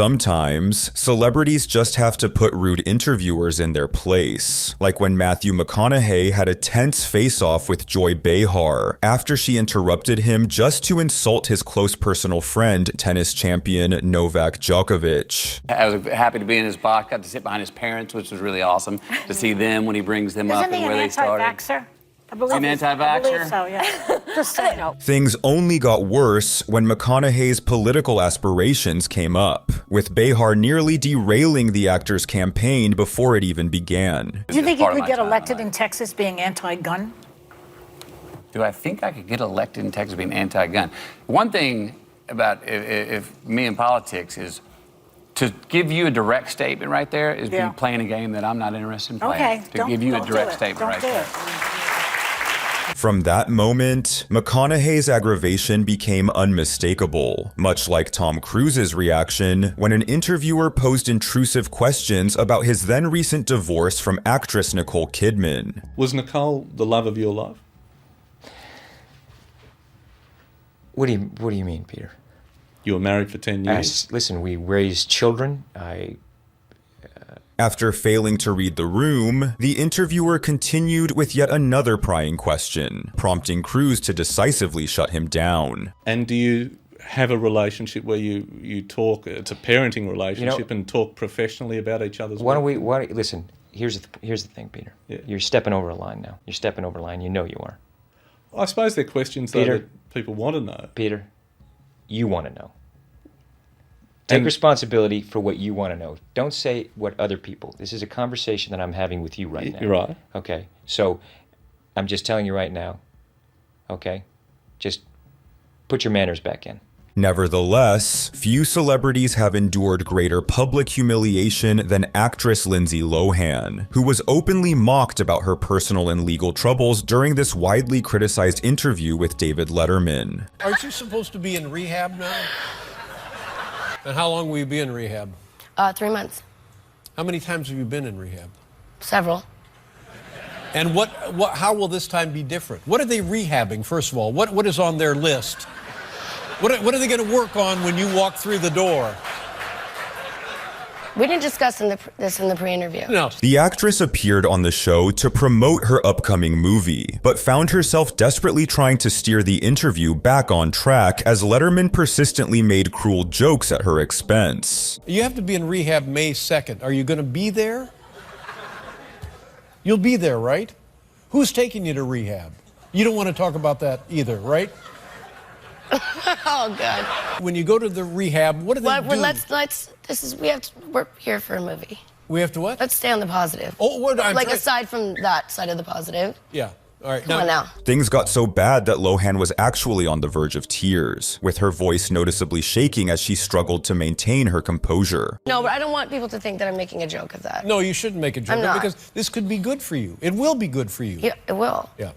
Sometimes, celebrities just have to put rude interviewers in their place, like when Matthew McConaughey had a tense face-off with Joy Behar after she interrupted him just to insult his close personal friend, tennis champion Novak Djokovic. I was happy to be in his box, got to sit behind his parents, which was really awesome to see them when he brings them up and where they started. I believe an anti-vaxxer? I believe so, yeah. Just so you know. Things only got worse when McConaughey's political aspirations came up, with Behar nearly derailing the actor's campaign before it even began. Do you think you could get elected in Texas being anti-gun? Do I think I could get elected in Texas being anti-gun? One thing about if me in politics is to give you a direct statement right there is be playing a game that I'm not interested in playing. Okay. To give you a direct statement right there. From that moment, McConaughey's aggravation became unmistakable, much like Tom Cruise's reaction when an interviewer posed intrusive questions about his then recent divorce from actress Nicole Kidman. Was Nicole the love of your life? What do you mean, Peter? You were married for 10 years. Listen, we raised children. After failing to read the room, the interviewer continued with yet another prying question, prompting Cruise to decisively shut him down. And do you have a relationship where you talk, it's a parenting relationship, and talk professionally about each other's work? Listen, here's the thing, Peter. Yeah. You're stepping over a line now. You're stepping over a line. You know you are. I suppose they're questions, though, that people want to know. Peter, you want to know. Take responsibility for what you want to know. Don't say what other people. This is a conversation that I'm having with you right now. You're right. Okay. So I'm just telling you right now. Okay? Just put your manners back in. Nevertheless, few celebrities have endured greater public humiliation than actress Lindsay Lohan, who was openly mocked about her personal and legal troubles during this widely criticized interview with David Letterman. Aren't you supposed to be in rehab now? And how long will you be in rehab? 3 months. How many times have you been in rehab? Several. And how will this time be different? What are they rehabbing, first of all? What is on their list? What are they going to work on when you walk through the door? We didn't discuss this in the pre-interview. No. The actress appeared on the show to promote her upcoming movie, but found herself desperately trying to steer the interview back on track as Letterman persistently made cruel jokes at her expense. You have to be in rehab May 2nd. Are you going to be there? You'll be there, right? Who's taking you to rehab? You don't want to talk about that either, right? Oh, God. When you go to the rehab, what do they do? We're here for a movie. We have to what? Let's stay on the positive. Oh, aside from that side of the positive. Yeah. All right. Come on now. Things got so bad that Lohan was actually on the verge of tears, with her voice noticeably shaking as she struggled to maintain her composure. No, but I don't want people to think that I'm making a joke of that. No, you shouldn't make a joke I'm not. because this could be good for you. It will be good for you. Yeah, it will. Yeah.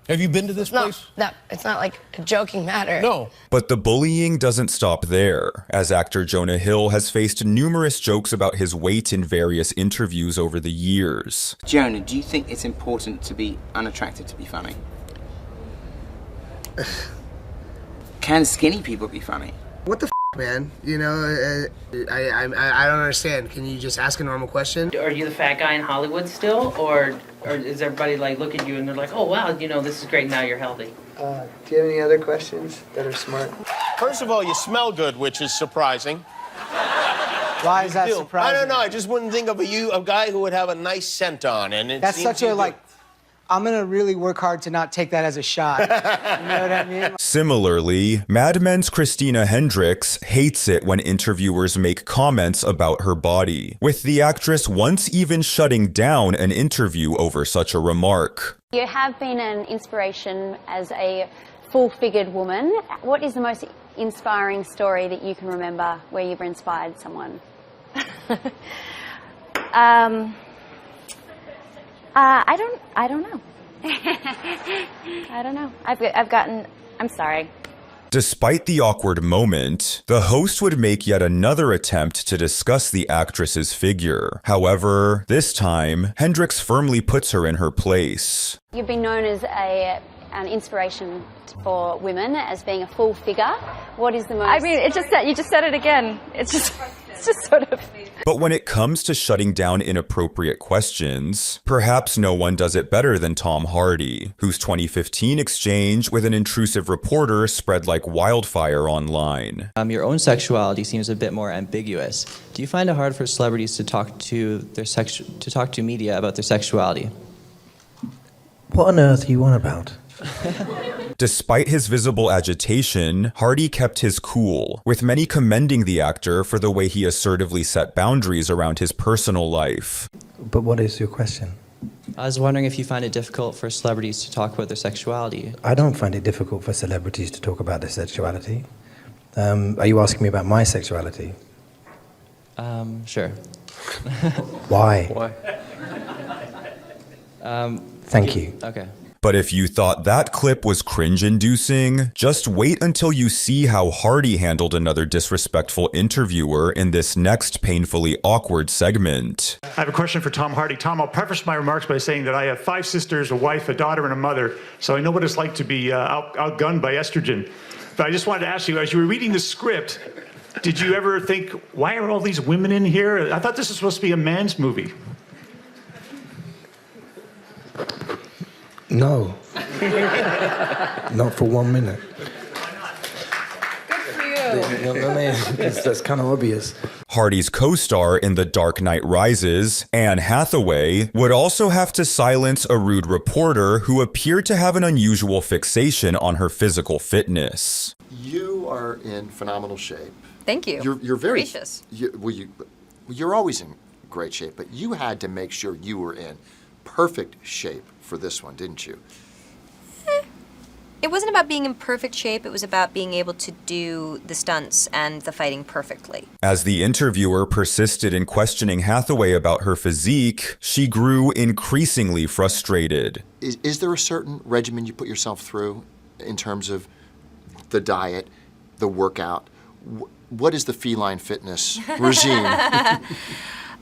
Have you been to this place? No, it's not like a joking matter. No. But the bullying doesn't stop there, as actor Jonah Hill has faced numerous jokes about his weight in various interviews over the years. Jonah, do you think it's important to be unattractive to be funny? Can skinny people be funny? What the man? You know, I don't understand. Can you just ask a normal question? Are you the fat guy in Hollywood still, or is everybody like look at you and they're like, oh wow, you know, this is great, now you're healthy? Do you have any other questions that are smart? First of all, you smell good, which is surprising. Why is that surprising? I don't know. I just wouldn't think of a guy who would have a nice scent on, and it That's such a like. I'm gonna really work hard to not take that as a shot. You know what I mean? Similarly, Mad Men's Christina Hendricks hates it when interviewers make comments about her body, with the actress once even shutting down an interview over such a remark. You have been an inspiration as a full-figured woman. What is the most inspiring story that you can remember where you've inspired someone? I don't know. I don't know. I'm sorry. Despite the awkward moment, the host would make yet another attempt to discuss the actress's figure. However, this time, Hendricks firmly puts her in her place. You've been known as an inspiration for women as being a full figure. What is the most... I mean, you just said it again. It's just It's just sort of... But when it comes to shutting down inappropriate questions, perhaps no one does it better than Tom Hardy, whose 2015 exchange with an intrusive reporter spread like wildfire online. Your own sexuality seems a bit more ambiguous. Do you find it hard for celebrities to talk to media about their sexuality? What on earth are you on about? Despite his visible agitation, Hardy kept his cool, with many commending the actor for the way he assertively set boundaries around his personal life. But what is your question? I was wondering if you find it difficult for celebrities to talk about their sexuality. I don't find it difficult for celebrities to talk about their sexuality. Are you asking me about my sexuality? Sure. Why? Why? Thank you. Okay. But if you thought that clip was cringe-inducing, just wait until you see how Hardy handled another disrespectful interviewer in this next painfully awkward segment. I have a question for Tom Hardy. Tom, I'll preface my remarks by saying that I have 5 sisters, a wife, a daughter, and a mother, so I know what it's like to be outgunned by estrogen. But I just wanted to ask you, as you were reading the script, did you ever think, why are all these women in here? I thought this was supposed to be a man's movie. No. Not for 1 minute. That's kind of obvious. Hardy's co-star in The Dark Knight Rises, Anne Hathaway, would also have to silence a rude reporter who appeared to have an unusual fixation on her physical fitness. You are in phenomenal shape. Thank you. You're very gracious. You're always in great shape, but you had to make sure you were in perfect shape for this one, didn't you? It wasn't about being in perfect shape. It was about being able to do the stunts and the fighting perfectly. As the interviewer persisted in questioning Hathaway about her physique, she grew increasingly frustrated. Is there a certain regimen you put yourself through in terms of the diet, the workout? What is the feline fitness regime?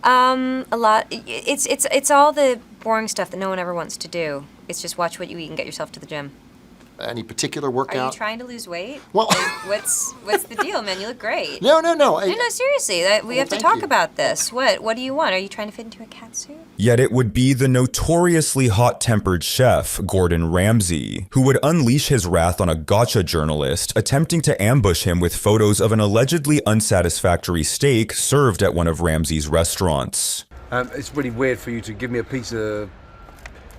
A lot. It's all the boring stuff that no one ever wants to do. It's just watch what you eat and get yourself to the gym. Any particular workout? Are you trying to lose weight? Well, what's the deal, man? You look great. No. No, seriously. We have to talk about this. What do you want? Are you trying to fit into a cat suit? Yet it would be the notoriously hot-tempered chef, Gordon Ramsay, who would unleash his wrath on a gotcha journalist attempting to ambush him with photos of an allegedly unsatisfactory steak served at one of Ramsay's restaurants. It's really weird for you to give me a piece of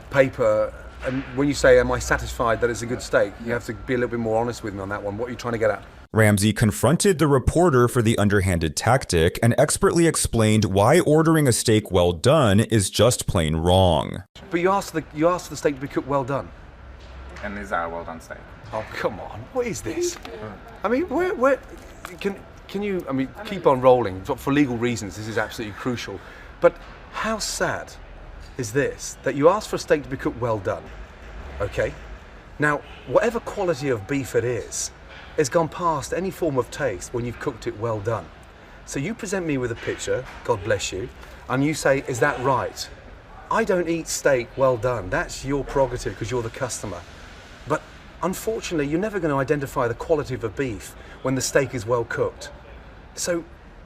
paper, and when you say, am I satisfied that it's a good steak, you have to be a little bit more honest with me on that one. What are you trying to get at? Ramsay confronted the reporter for the underhanded tactic and expertly explained why ordering a steak well done is just plain wrong. But you asked the steak to be cooked well done. And is that a well done steak? Oh, come on. What is this? I mean, where can you, I mean, keep on rolling. For legal reasons, this is absolutely crucial. But how sad is this, that you asked for a steak to be cooked well done, okay? Now, whatever quality of beef it is, it's gone past any form of taste when you've cooked it well done. So you present me with a picture, God bless you, and you say, is that right? I don't eat steak well done. That's your prerogative because you're the customer. But unfortunately, you're never going to identify the quality of a beef when the steak is well cooked. So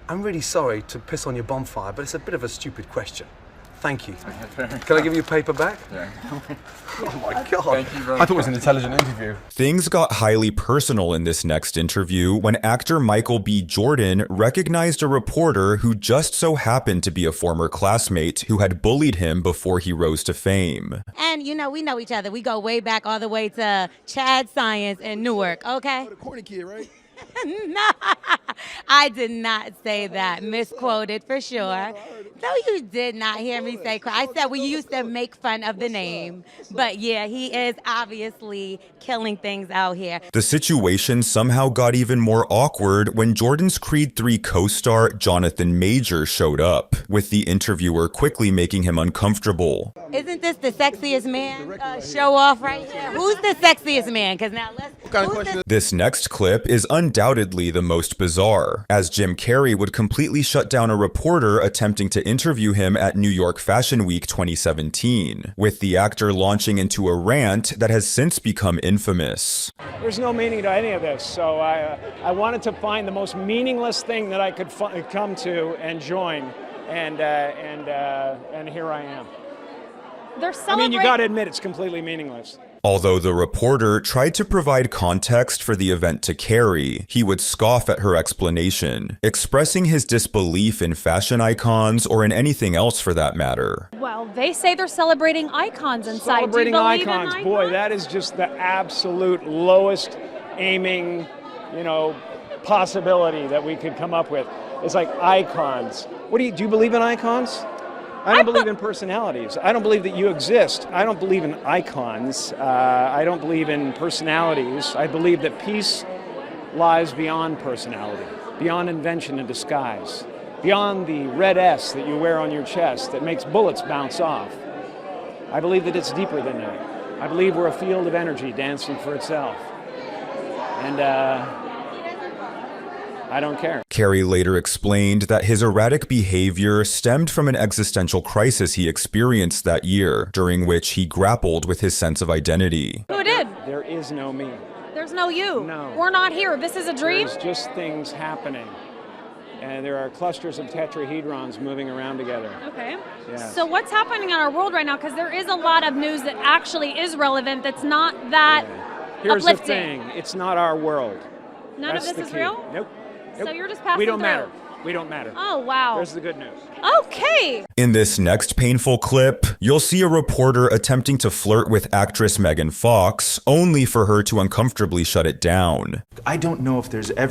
I'm really sorry to piss on your bonfire, but it's a bit of a stupid question. Thank you. Can I give you a paper back? Yeah. Oh my God. I thought it was an intelligent interview. Things got highly personal in this next interview when actor Michael B. Jordan recognized a reporter who just so happened to be a former classmate who had bullied him before he rose to fame. And, you know, we know each other. We go way back all the way to Chad Science in Newark, okay? The corny kid, right? No, I did not say that. Misquoted for sure. No, you did not hear me say. I said we used to make fun of the name. But yeah, he is obviously killing things out here. The situation somehow got even more awkward when Jordan's Creed 3 co-star Jonathan Major showed up, with the interviewer quickly making him uncomfortable. Isn't this the sexiest man show off right here? Who's the sexiest man? Because now let's... This next clip is undoubtedly undoubtedly the most bizarre, as Jim Carrey would completely shut down a reporter attempting to interview him at New York Fashion Week 2017, with the actor launching into a rant that has since become infamous. There's no meaning to any of this, so I wanted to find the most meaningless thing that I could come to and join, and here I am. I mean, you got to admit it's completely meaningless. Although the reporter tried to provide context for the event to Carrey, he would scoff at her explanation, expressing his disbelief in fashion icons or in anything else for that matter. Well, they say they're celebrating icons inside. Celebrating Do you believe icons, in icons? boy, that is just the absolute lowest aiming, possibility that we could come up with. It's like icons. Do you believe in icons? I don't believe in personalities. I don't believe that you exist. I don't believe in icons. I don't believe in personalities. I believe that peace lies beyond personality, beyond invention and disguise, beyond the red S that you wear on your chest that makes bullets bounce off. I believe that it's deeper than that. I believe we're a field of energy dancing for itself. And I don't care. Carrey later explained that his erratic behavior stemmed from an existential crisis he experienced that year, during which he grappled with his sense of identity. Who did? There is no me. There's no you. No. We're not here. This is a dream? There's just things happening. And there are clusters of tetrahedrons moving around together. Okay. Yeah. So what's happening in our world right now? Because there is a lot of news that actually is relevant that's not that Here's uplifting. the thing. It's not our world. None That's of this the is key. real? Nope. So you're just passing We don't through. matter. We don't matter. Oh, wow. There's the good news. Okay. In this next painful clip, you'll see a reporter attempting to flirt with actress Megan Fox, only for her to uncomfortably shut it down. I don't know if there's I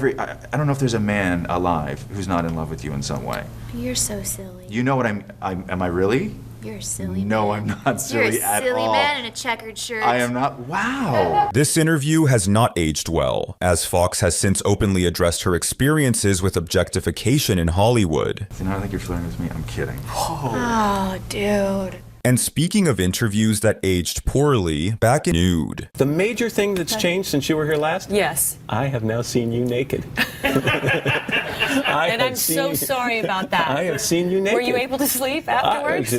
don't know if there's a man alive who's not in love with you in some way. You're so silly. You know what am I really? You're a silly No, man. I'm not silly at all. You're a silly man in a checkered shirt. I am not. Wow. This interview has not aged well, as Fox has since openly addressed her experiences with objectification in Hollywood. You know, I think you're flirting with me. I'm kidding. Oh, dude. And speaking of interviews that aged poorly, back in Nude. The major thing that's changed since you were here last? Yes. I have now seen you naked. And I'm so sorry about that. I have seen you naked. Were you able to sleep afterwards?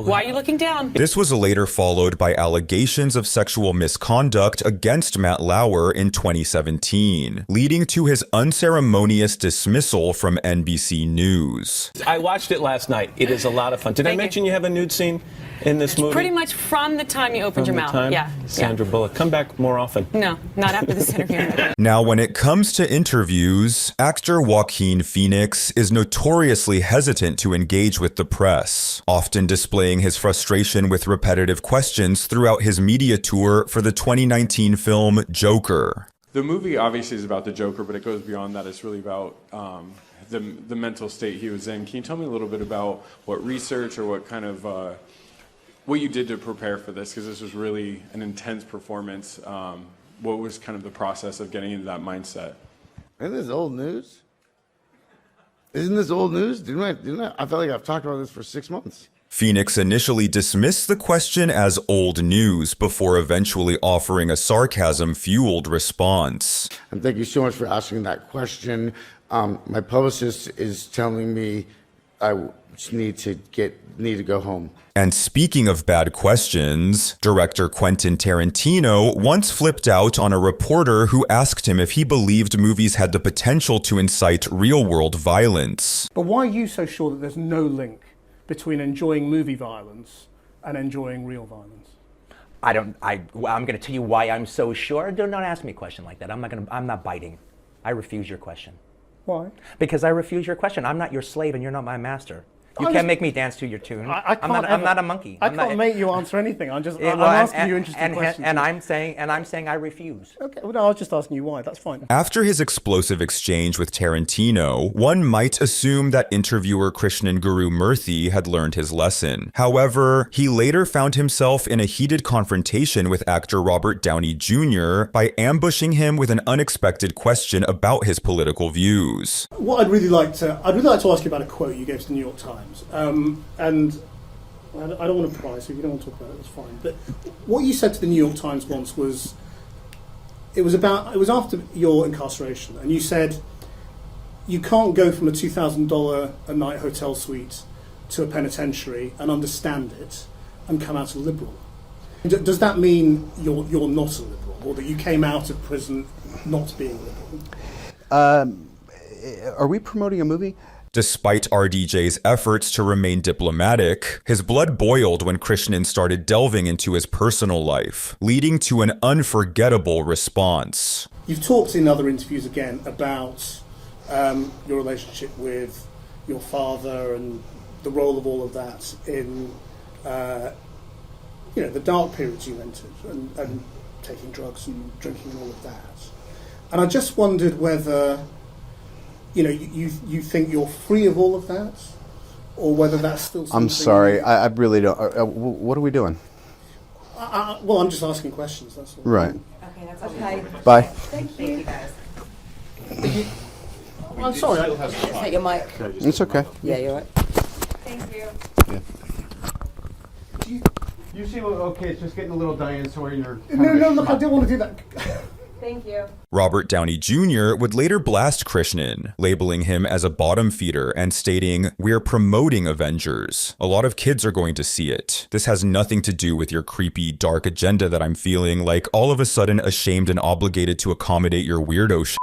Why are you looking down? This was later followed by allegations of sexual misconduct against Matt Lauer in 2017, leading to his unceremonious dismissal from NBC News. I watched it last night. It is a lot of fun. Did I mention you have a nude scene in this movie? Pretty much from the time you opened your mouth. Yeah. Sandra Bullock, come back more often. No, not after this interview. Now, when it comes to interviews, actor Joaquin Phoenix is notoriously hesitant to engage with the press, often displaying his frustration with repetitive questions throughout his media tour for the 2019 film Joker. The movie obviously is about the Joker, but it goes beyond that. It's really about the mental state he was in. Can you tell me a little bit about what research or what kind of what you did to prepare for this? Because this was really an intense performance. What was kind of the process of getting into that mindset? Isn't this old news? Isn't this old news? I feel like I've talked about this for 6 months. Phoenix initially dismissed the question as old news before eventually offering a sarcasm-fueled response. And thank you so much for asking that question. My publicist is telling me I just need to go home. And speaking of bad questions, director Quentin Tarantino once flipped out on a reporter who asked him if he believed movies had the potential to incite real-world violence. But why are you so sure that there's no link between enjoying movie violence and enjoying real violence? I'm going to tell you why I'm so sure. Do not ask me a question like that. I'm not biting. I refuse your question. Why? Because I refuse your question. I'm not your slave and you're not my master. You can't make me dance to your tune. I'm not a monkey. I can't make you answer anything. I'm asking you interesting questions. And I'm saying I refuse. Okay. Well, no, I was just asking you why. That's fine. After his explosive exchange with Tarantino, one might assume that interviewer Krishnan Guru Murthy had learned his lesson. However, he later found himself in a heated confrontation with actor Robert Downey Jr. by ambushing him with an unexpected question about his political views. What I'd really like to ask you about a quote you gave to the New York Times. And I don't want to pry, so if you don't want to talk about it, that's fine. But what you said to the New York Times once was, it was after your incarceration, and you said you can't go from a $2,000 a night hotel suite to a penitentiary and understand it and come out a liberal. Does that mean you're not a liberal, or that you came out of prison not being liberal? Are we promoting a movie? Despite RDJ's efforts to remain diplomatic, his blood boiled when Krishnan started delving into his personal life, leading to an unforgettable response. You've talked in other interviews again about your relationship with your father and the role of all of that in the dark periods you went through and taking drugs and drinking and all of that. And I just wondered whether you think you're free of all of that, or whether that's still something... I'm sorry, I really don't... what are we doing? Well, I'm just asking questions, that's all. Right. Okay, that's okay. Bye. Thank you, guys. I'm sorry. Take your mic. It's okay. Yeah, you're right. Thank you. Yeah. You seem okay, it's just getting a little dinosaur in your... No, look, I didn't want to do that. Thank you. Robert Downey Jr. would later blast Krishnan, labeling him as a bottom feeder and stating, "We're promoting Avengers. A lot of kids are going to see it. This has nothing to do with your creepy, dark agenda that I'm feeling like all of a sudden ashamed and obligated to accommodate your weirdo shit."